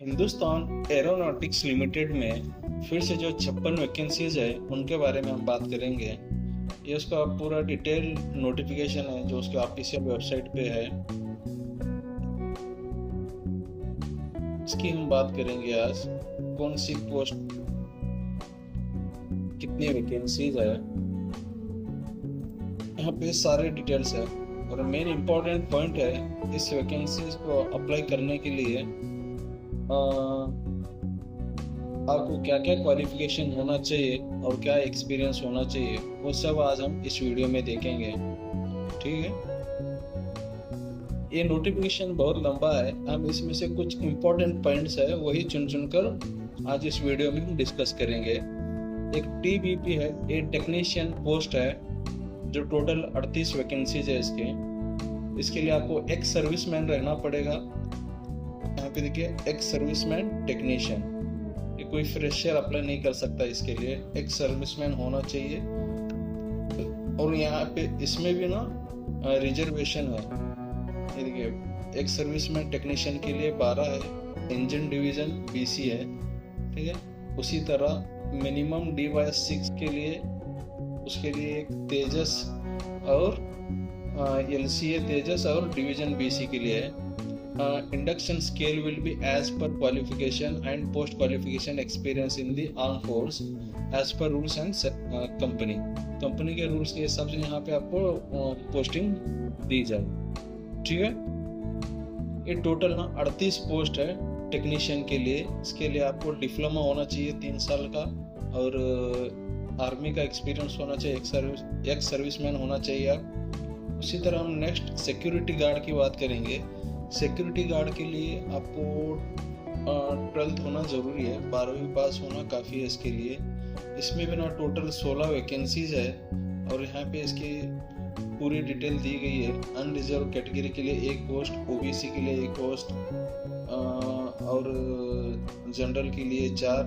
Hindustan aeronautics limited में फिर से जो 56 वैकेंसीज है उनके बारे में हम बात करेंगे। ये उसका पूरा डिटेल नोटिफिकेशन है जो उसके ऑफिशियल वेबसाइट पे है। इसकी हम बात करेंगे आज। कौन सी पोस्ट, कितनी वैकेंसीज है, यहाँ पे सारे डिटेल्स है। और मेन इम्पोर्टेंट पॉइंट है इस वैकेंसीज को अप्लाई करने के लिए आपको क्या क्या क्वालिफिकेशन होना चाहिए और क्या एक्सपीरियंस होना चाहिए, वो सब आज हम इस वीडियो में देखेंगे। ठीक है, ये नोटिफिकेशन बहुत लंबा है, हम इसमें से कुछ इम्पोर्टेंट पॉइंट्स है वही चुन चुनकर आज इस वीडियो में हम डिस्कस करेंगे। एक टीबीपी है, ये टेक्नीशियन पोस्ट है जो टोटल 38 वैकेंसीज है इसके लिए आपको एक्स सर्विसमैन रहना पड़ेगा। यहाँ पे देखिए एक्स सर्विसमैन टेक्नीशियन, ये कोई फ्रेशर अप्लाई नहीं कर सकता, इसके लिए एक्स सर्विसमैन होना चाहिए। और यहाँ पे इसमें भी ना रिजर्वेशन है। ये देखिए एक्स सर्विसमैन टेक्नीशियन के लिए 12 है, इंजन डिवीजन बीसी है। ठीक है, उसी तरह मिनिमम डी/6 के लिए उसके लिए एक तेजस और एलसीए तेजस और डिवीजन बीसी के लिए है। induction scale will be as per qualification and post qualification experience in the armed force as per rules and company के रूल्स के हिसाब से यहाँ पे आपको पोस्टिंग दी जाए। ठीक है, ये टोटल ना 38 पोस्ट है टेक्नीशियन के लिए। इसके लिए आपको डिप्लोमा होना चाहिए 3 साल का और आर्मी का एक्सपीरियंस होना चाहिए, एक सर्विसमैन होना चाहिए आप। उसी तरह हम नेक्स्ट सिक्योरिटी गार्ड की बात करेंगे। सिक्योरिटी गार्ड के लिए आपको 12th होना ज़रूरी है, 12वीं पास होना काफ़ी है इसके लिए। इसमें भी ना टोटल 16 वैकेंसीज है और यहाँ पे इसकी पूरी डिटेल दी गई है। अनरिजर्व कैटेगरी के लिए 1 पोस्ट, ओबीसी के लिए 1 पोस्ट और जनरल के लिए 4,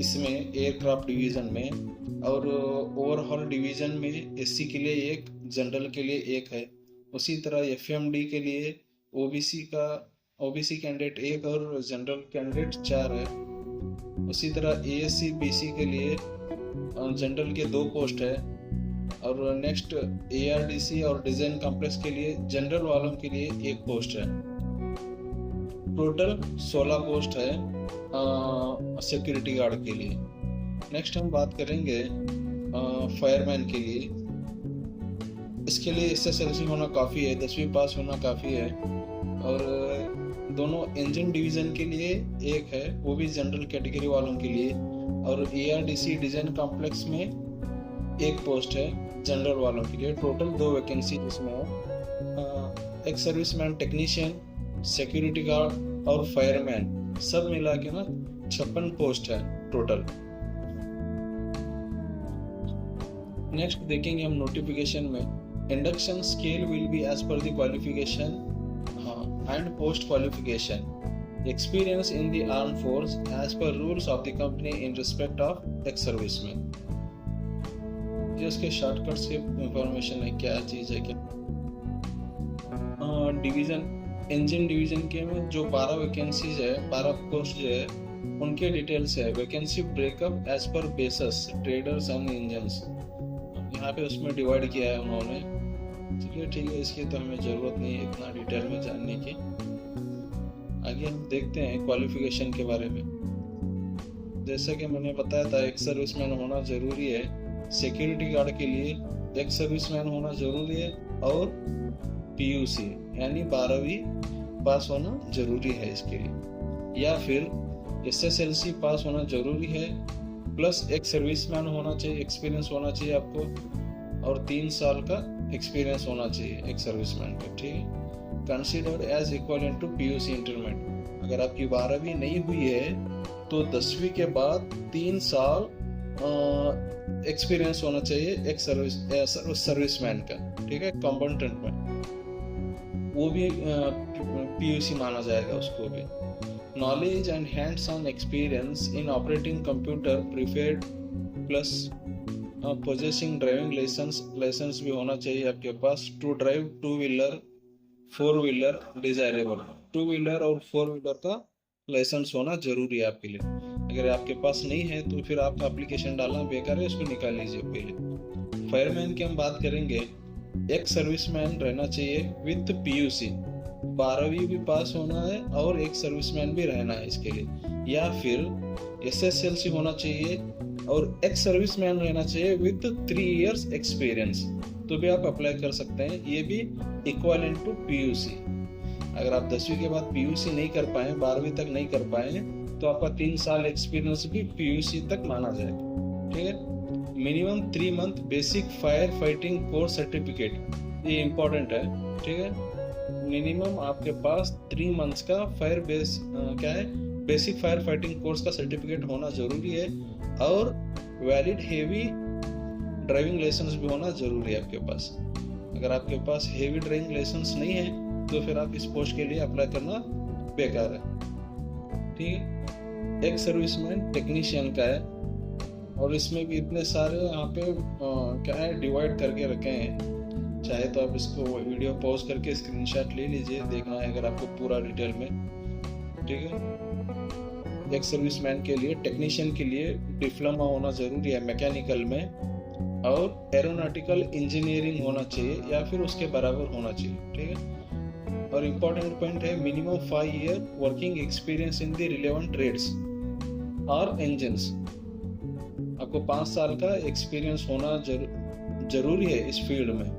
इसमें एयरक्राफ्ट डिवीज़न में, और ओवरऑल डिवीज़न में एससी के लिए 1, जनरल के लिए 1 है। उसी तरह एफएमडी के लिए ओबीसी कैंडिडेट 1 और जनरल कैंडिडेट 4 है। उसी तरह एएससी बीसी के लिए जनरल के 2 पोस्ट है। और नेक्स्ट एआरडीसी और डिजाइन कॉम्प्लेक्स के लिए जनरल वालों के लिए 1 पोस्ट है। टोटल 16 पोस्ट है सिक्योरिटी गार्ड के लिए। नेक्स्ट हम बात करेंगे फायरमैन के लिए। इसके लिए एसएसएलसी होना काफ़ी है, 10वीं पास होना काफ़ी है। और दोनों इंजन डिवीज़न के लिए 1 है, वो भी जनरल कैटेगरी वालों के लिए। और एआरडीसी डिजाइन कॉम्प्लेक्स में 1 पोस्ट है जनरल वालों के लिए। टोटल 2 वैकेंसी इसमें है। एक सर्विसमैन टेक्नीशियन, सिक्योरिटी गार्ड और फायरमैन सब मिला के ना 56 पोस्ट है टोटल। नेक्स्ट देखेंगे हम नोटिफिकेशन में। Induction scale will be as per the qualification and post qualification experience in the arm force as per rules of the company in respect of ex serviceman. ये उसके shortcut से information है, क्या चीज़ है क्या। डिवीज़न इंजन डिवीज़न के में जो 12 वैकेंसीज है, 12 पोस्ट जो है उनके डिटेल्स है। Vacancy breakup as per basis traders and engines, यहाँ पे उसमें डिवाइड किया है उन्होंने। ठीक है, इसकी तो हमें ज़रूरत नहीं है इतना डिटेल में जानने की। आगे हम देखते हैं क्वालिफिकेशन के बारे में। जैसा कि मैंने बताया था, एक सर्विसमैन होना ज़रूरी है। सिक्योरिटी गार्ड के लिए एक सर्विसमैन होना ज़रूरी है और पीयूसी यानी 12वीं पास होना ज़रूरी है इसके लिए, या फिर एसएसएलसी पास होना ज़रूरी है, प्लस एक सर्विसमैन होना चाहिए, एक्सपीरियंस होना चाहिए आपको, और 3 साल का एक्सपीरियंस होना चाहिए एक सर्विसमैन का। ठीक है, considered as equivalent to PUC intermediate. अगर आपकी 12वीं नहीं हुई है तो 10वीं के बाद 3 साल एक्सपीरियंस होना चाहिए एक सर्विसमैन का। ठीक है, कॉम्बटेंट में वो भी पीयूसी माना जाएगा उसको भी। Knowledge and hands on experience in operating computer preferred, plus possessing driving licence भी होना चाहिए आपके पास। To drive 2 wheeler 4 wheeler desirable, 2 wheeler और 4 व्हीलर का लाइसेंस होना जरूरी है आपके लिए। अगर आपके पास नहीं है तो फिर आपका एप्लीकेशन डालना बेकार है, उसको निकाल लीजिए पहले। फायरमैन की हम बात करेंगे, एक सर्विसमैन रहना चाहिए विद पीयूसी, 12वीं भी पास होना है और एक सर्विसमैन भी रहना है इसके लिए, या फिर एसएसएलसी होना चाहिए और एक सर्विसमैन रहना चाहिए विद 3 इयर्स एक्सपीरियंस, तो भी आप अप्लाई कर सकते हैं। ये भी इक्वलेंट टू पीयूसी। अगर आप 10वीं के बाद पीयूसी नहीं कर पाए, 12वीं तक नहीं कर पाए, तो आपका 3 साल एक्सपीरियंस भी पीयूसी तक माना जाएगा। ठीक है। Minimum 3 month basic fire fighting course certificate, ये इंपॉर्टेंट है। ठीक है। मिनिमम आपके पास 3 मंथ्स का बेसिक फायर फाइटिंग कोर्स का सर्टिफिकेट होना जरूरी है, और वैलिड हेवी ड्राइविंग लाइसेंस भी होना जरूरी है आपके पास। अगर आपके पास हेवी ड्राइविंग लाइसेंस नहीं है तो फिर आप इस पोस्ट के लिए अप्लाई करना बेकार है। ठीक है। एक सर्विसमैन टेक्नीशियन का है, और इसमें भी इतने सारे यहाँ पे डिवाइड करके रखे हैं। चाहे तो आप इसको वीडियो पॉज करके स्क्रीनशॉट ले लीजिए, देखना है अगर आपको पूरा डिटेल में। ठीक है। एक सर्विसमैन के लिए, टेक्नीशियन के लिए डिप्लोमा होना जरूरी है मैकेनिकल में, और एरोनॉटिकल इंजीनियरिंग होना चाहिए या फिर उसके बराबर होना चाहिए। ठीक है। और इम्पोर्टेंट पॉइंट है, minimum 5 year working experience in the relevant trades और इंजन्स। आपको 5 साल का एक्सपीरियंस होना जरूरी है इस फील्ड में।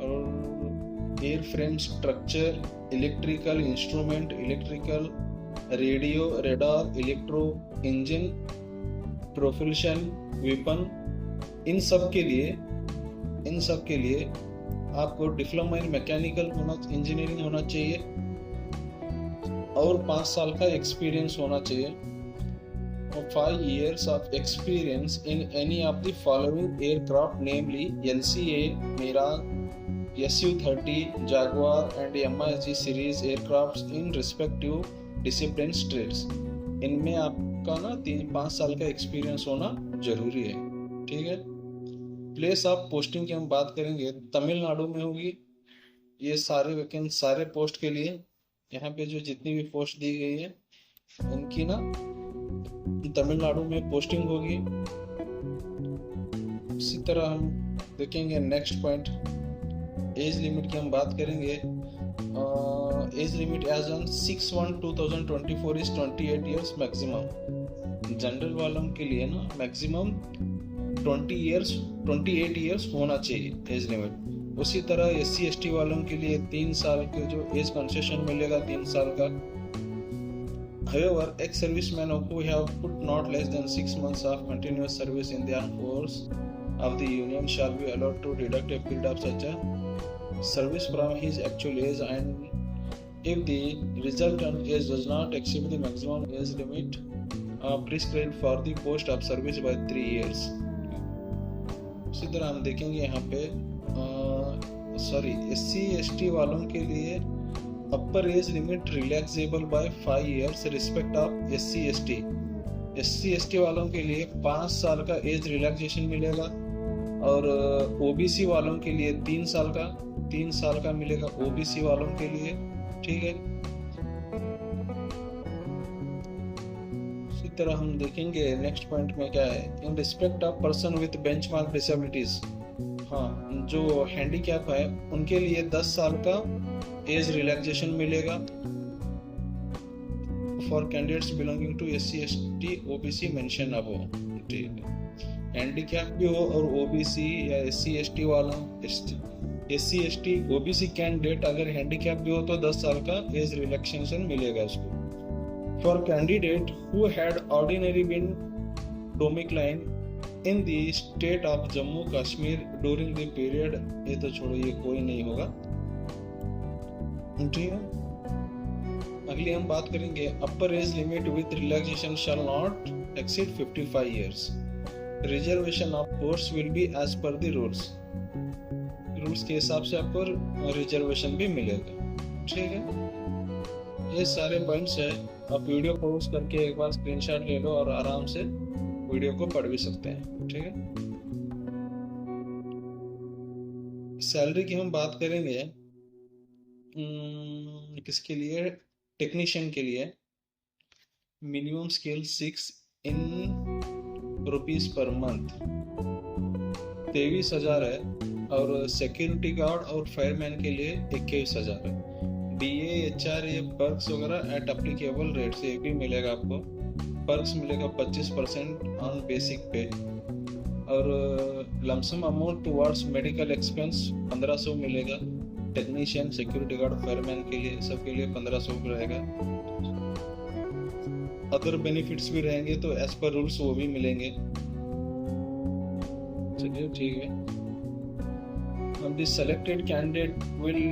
और air frame structure, electrical instrument, electrical, radio, radar, electro, engine, propulsion, weapon, इन सब के लिए आपको डिप्लोमा इन मैकेनिकल इंजीनियरिंग होना चाहिए और 5 साल का एक्सपीरियंस होना चाहिए, और 5 years of experience in any of the following aircraft, namely LCA, Mirage, Su-30, Jaguar and MiG series aircrafts in respective disciplines trades। इनमें आपका ना 3-5 साल का एक्सपीरियंस होना जरूरी है। ठीक है। प्लेस ऑफ पोस्टिंग की हम बात करेंगे, तमिलनाडु में होगी ये सारे पोस्ट के लिए। यहाँ पे जो जितनी भी पोस्ट दी गई है उनकी ना तमिलनाडु में पोस्टिंग होगी। इसी तरह हम देखेंगे नेक्स्ट पॉइंट, एज लिमिट की हम बात करेंगे। Age limit age on 6/1/2024 is 28 years maximum. General वालों के लिए ना मैक्सिमम 28 ईयर्स होना चाहिए एज लिमिट। उसी तरह SC ST वालों के लिए 3 साल के जो एज कंसेशन मिलेगा 3 साल का। However, ex-servicemen who have put not less than 6 months of continuous service in the armed force of the Union shall be allowed to deduct a period of such a service from his actual age, and if the resultant age does not exceed the maximum age limit prescribed for the post of service by 3 years। इसी तरह हम देखेंगे यहाँ पे SC ST वालों के लिए upper age limit relaxable by 5 years respect of SC ST वालों के लिए 5 साल का एज रिलैक्सेशन मिलेगा, और OBC वालों के लिए 3 साल का मिलेगा OBC वालों के लिए। ठीक है। इसी तरह हम देखेंगे नेक्स्ट पॉइंट में क्या है, in respect of person with benchmark disabilities. हाँ, जो हैंडीकैप है उनके लिए 10 साल का एज रिलैक्सेशन मिलेगा for candidates belonging to SC ST OBC mention above. ठीक है। हैंडीकैप भी हो और OBC या SC ST वाला, SC ST OBC कैंडिडेट अगर हैंडीकैप भी हो तो 10 साल का एज रिलैक्सेशन मिलेगा उसको। For candidate who had ordinary been domiciled in the state of Jammu Kashmir during the period, ये तो छोड़ो, ये कोई नहीं होगा। ठीक है। अगली हम बात करेंगे, upper age limit with relaxation shall not exceed 55 years। Reservation of post will be as per the rules के हिसाब से आपको रिजर्वेशन भी मिलेगा। ठीक है। ये सारे पॉइंट्स है, आप वीडियो पॉज करके एक बार स्क्रीनशॉट ले लो और आराम से वीडियो को पढ़ भी सकते हैं। ठीक है। सैलरी की हम बात करेंगे, किसके लिए? टेक्नीशियन के लिए। Minimum scale 6 in rupees per month 23,000 है, और सिक्योरिटी गार्ड और फायरमैन के लिए 21,000 है। DA, HRA, पर्क्स वगैरह एट अप्लीकेबल रेट से भी मिलेगा आपको। पर्क्स मिलेगा 25% ऑन बेसिक पे, और lump sum amount towards medical expense 1500 मिलेगा। टेक्नीशियन, सिक्योरिटी गार्ड, फायरमैन के लिए, सबके लिए 1500 रहेगा। अदर बेनिफिट्स भी रहेंगे तो एज पर रूल्स वो भी मिलेंगे। चलिए ठीक है। The selected candidate will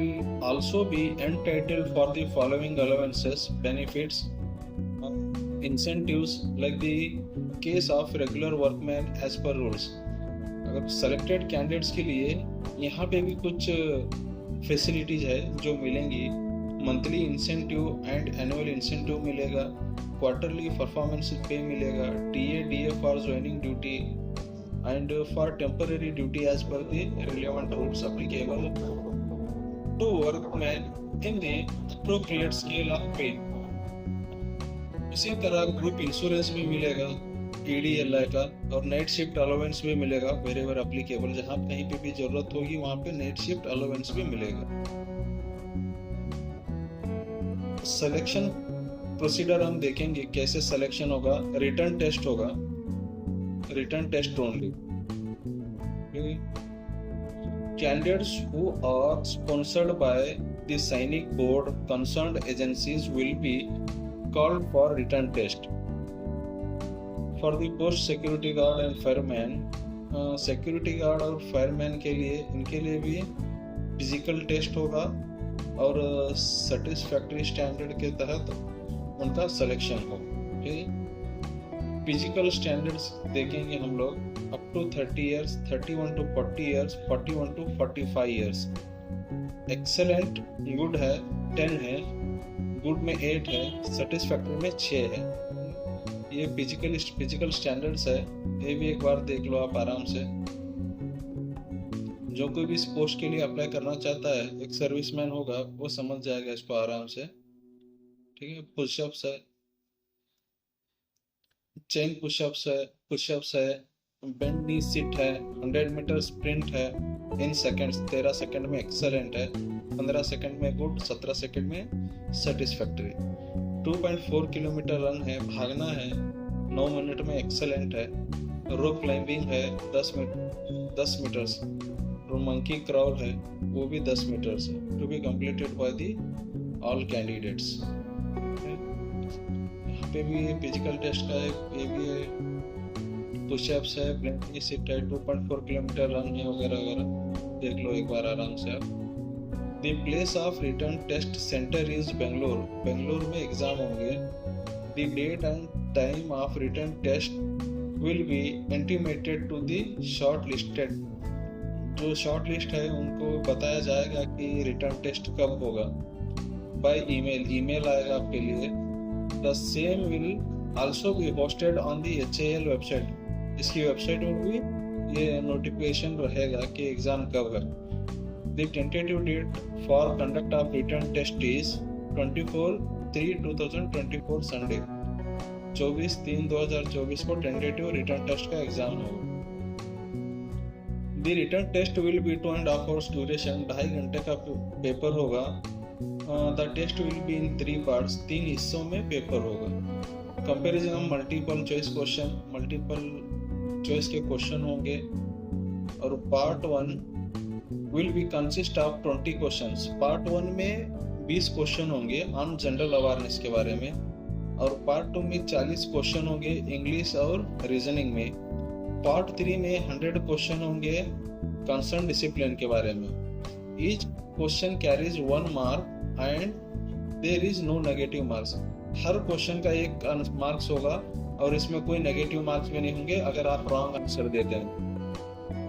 also be entitled for the following allowances, benefits, incentives like the case of regular workman as per rules। अगर selected candidates के लिए यहाँ पे भी कुछ फैसिलिटीज है जो मिलेंगी। Monthly incentive and annual incentive मिलेगा, क्वार्टरली परफॉर्मेंस पे मिलेगा, DA for joining duty and for temporary duty as per the relevant rules applicable to workmen in the appropriate scale of pay। इसी तरह ग्रुप इंश्योरेंस भी मिलेगा EDLI का, और night shift allowance भी मिलेगा वेरेवर एप्लीकेबल। जहाँ कहीं पे भी जरूरत होगी वहाँ पे नाइट शिफ्ट अलाउंस भी मिलेगा। सिलेक्शन प्रोसीजर हम देखेंगे कैसे सिलेक्शन होगा। रिटर्न टेस्ट होगा, written test only. Candidates who are sponsored by the Sainik Board concerned agencies will be called for return test। For the post security guard and fireman, security guard और fireman के लिए, इनके लिए भी physical test होगा, और satisfactory standard के तहत उनका सिलेक्शन होगा। ठीक, फिजिकल स्टैंडर्ड्स देखेंगे हम लोग। Up to 30 years, 31 to 40 years, 41 to 45 years. Excellent good है 10 है, गुड में 8 है, सेटिस्फैक्टरी में 6 है। ये फिजिकल स्टैंडर्ड्स है, ये भी एक बार देख लो आप आराम से। जो कोई भी इस पोस्ट के लिए अप्लाई करना चाहता है, एक सर्विसमैन होगा, वो समझ जाएगा इसको आराम से। ठीक है, पुशअप्स है, चेन पुशअप्स है, बेंड नी सिट है, 100 मीटर स्प्रिंट है इन सेकंड्स, 13 सेकंड में एक्सेलेंट है, 15 सेकंड में गुड, 17 सेकंड में सेटिस्फैक्टरी। 2.4 किलोमीटर रन है, भागना है 9 मिनट में एक्सेलेंट है। रोप क्लाइंबिंग है 10 मीटर्स। मंकी क्रॉल है वो भी 10 मीटर्स है, to be completed by the all candidates. यहाँ पे भी फिजिकल टेस्ट का ये भी है, पुशअप्स है, ब्लेंडिंग सिट है, 2.4 किलोमीटर रन है वगैरह वगैरह। देख लो एक बार आराम से आप। The place of written test centre is Bangalore में एग्जाम होंगे। The date and time of written test will be intimated to the shortlisted. जो शॉर्ट लिस्ट है उनको बताया जाएगा कि रिटर्न टेस्ट कब होगा। बाय ईमेल आएगा आपके लिए। The same will also be hosted on the HAL website. इसकी वेबसाइट में भी ये नोटिफिकेशन रहेगा कि एग्जाम कब है। The tentative date for conduct of written test is 24/3/2024 Sunday. 24/3/2024 को टेंटेटिव रिटर्न टेस्ट का एग्जाम होगा। The written test will be 2.5 hours duration, 2.5 घंटे का पेपर होगा। The test will be in 3 parts, 3 हिस्सों में पेपर होगा। कंपेरिजन ऑफ मल्टीपल चॉइस के क्वेश्चन होंगे, और part 1 will be consist of 20 questions. Part 1 में 20 क्वेश्चन होंगे ऑन जनरल अवेयरनेस के बारे में, और पार्ट 2 में 40 क्वेश्चन होंगे इंग्लिश और रीजनिंग में। पार्ट 3 में 100 क्वेश्चन होंगे कंसर्न डिसिप्लिन के बारे में। Each question carries 1 mark and there is no negative marks. हर क्वेश्चन का 1 मार्क्स होगा, और इसमें कोई नेगेटिव मार्क्स भी नहीं होंगे अगर आप रॉन्ग आंसर देते हैं।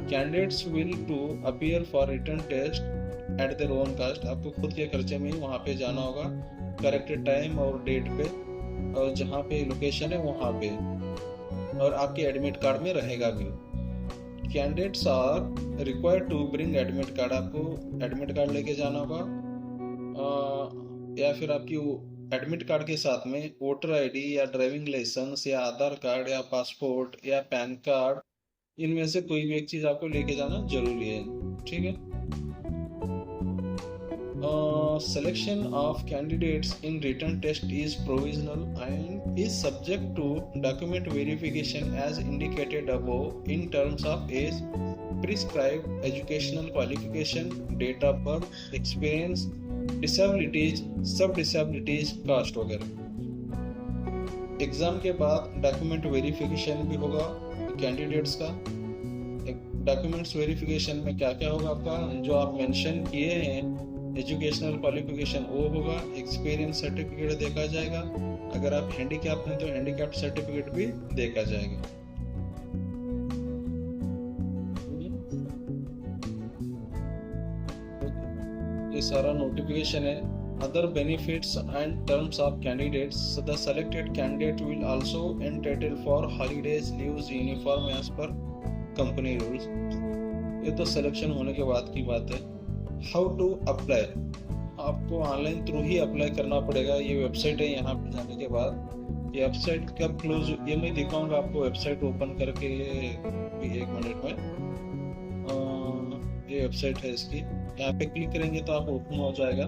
Candidates will to appear for written test at their own cost. आपको खुद के खर्चे में ही वहाँ पे जाना होगा, करेक्ट टाइम और डेट पे, और जहाँ पे लोकेशन है वहाँ पे, और आपके एडमिट कार्ड में रहेगा भी। Candidates are required to bring admit card. आपको एडमिट कार्ड लेके जाना होगा। या फिर आपकी एडमिट कार्ड के साथ में वोटर आईडी या ड्राइविंग लाइसेंस या आधार कार्ड या पासपोर्ट या पैन कार्ड, इनमें से कोई भी एक चीज आपको लेके जाना जरूरी है। ठीक है। Selection of candidates in written test is provisional and is subject to document verification as indicated above in terms of age, prescribed educational qualification, date of birth, experience, disabilities, सब disabilities, कास्ट वगैरह। Exam के बाद document verification भी होगा candidates का। Documents verification में क्या क्या होगा आपका, जो आप मेंशन किए हैं एजुकेशनल क्वालिफिकेशन वो होगा, एक्सपीरियंस सर्टिफिकेट देखा जाएगा, अगर आप हैंडीकैप हैं तो हैंडीकैप सर्टिफिकेट भी देखा जाएगा। ये सारा नोटिफिकेशन है। Other benefits and terms of candidates, the selected candidate will also entitle for holidays leaves uniform as per company rules. ये तो सिलेक्शन होने के बाद की बात है। हाउ टू अप्लाई, आपको ऑनलाइन थ्रू ही अप्लाई करना पड़ेगा। ये वेबसाइट है, यहाँ पे जाने के बाद ये वेबसाइट कब क्लोज, ये मैं दिखाऊंगा आपको वेबसाइट ओपन करके, एक मिनट में। ये वेबसाइट है इसकी, यहाँ पे क्लिक करेंगे तो आप ओपन हो जाएगा।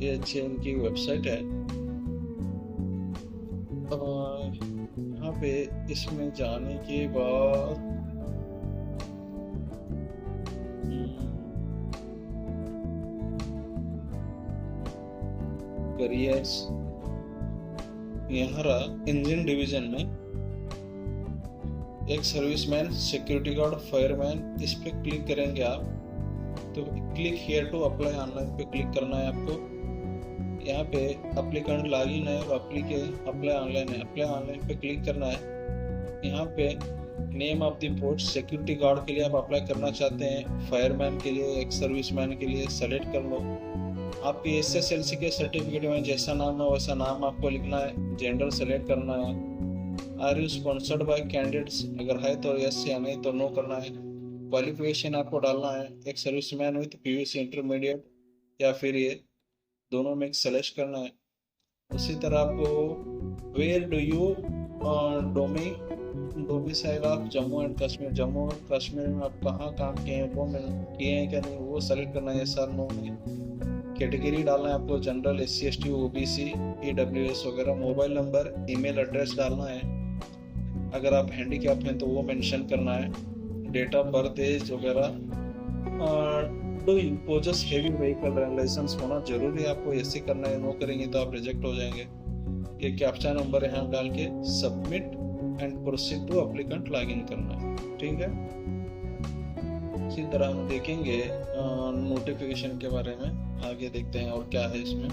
ये अच्छी इनकी वेबसाइट है। यहाँ पे इसमें जाने के बाद करियर्स, यहाँ रहा इंजन डिवीजन में एक सर्विसमैन, सिक्योरिटी गार्ड, फायरमैन, इस पे क्लिक करेंगे आप तो click here to apply online पे क्लिक करना है आपको। यहाँ पे अप्लीकेंट लॉगिन है और अप्लाई ऑनलाइन है, अप्लाई ऑनलाइन पे क्लिक करना है। यहाँ पे name of the post, security guard के लिए आप अप्लाई करना चाहते हैं, फायरमैन के लिए, एक्स सर्विसमैन के लिए सेलेक्ट कर लो। आपके SSLC के सर्टिफिकेट में जैसा नाम है वैसा नाम आपको लिखना है, जेंडर सेलेक्ट करना है। Are you sponsored by candidates, अगर है तो यस या नहीं तो नो करना है। क्वालिफिकेशन आपको डालना है, एक सर्विसमैन विथ PUC इंटरमीडिएट या फिर ये दोनों में सेलेक्ट करना है। उसी तरह आपको where do you domicile of Jammu and Kashmir, Jammu and Kashmir में आप कहाँ काम किए हैं, वो किए हैं क्या नहीं, वो सेलेक्ट करना है, सर नो नहीं। कैटेगरी डालना है आपको, general, SC ST OBC EWS वगैरह। मोबाइल नंबर, ईमेल एड्रेस डालना है। अगर आप हैंडीकैप हैं तो वो मेंशन करना है। डेट ऑफ बर्थ, एज वगैरह। Do you possess heavy vehicle, licence होना जरूरी है आपको, ऐसे करना है, नो करेंगे तो आप रिजेक्ट हो जाएंगे। ये कैप्चा नंबर यहाँ डाल के submit and proceed to applicant login करना है। ठीक है। इसी तरह हम देखेंगे नोटिफिकेशन के बारे में, आगे देखते हैं और क्या है इसमें।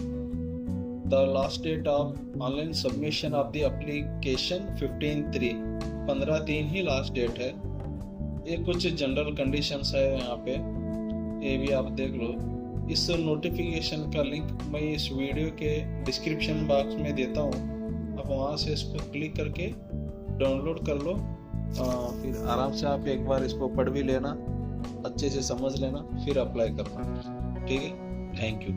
The last date of online submission of the application 15/3 ही लास्ट डेट है। ये कुछ जनरल कंडीशंस है यहाँ पे, ये भी आप देख लो। इस नोटिफिकेशन का लिंक मैं इस वीडियो के डिस्क्रिप्शन बॉक्स में देता हूँ, आप वहाँ से इसको क्लिक करके डाउनलोड कर लो। फिर आराम से आप एक बार इसको पढ़ भी लेना, अच्छे से समझ लेना, फिर अप्लाई करना। ठीक है। Thank you.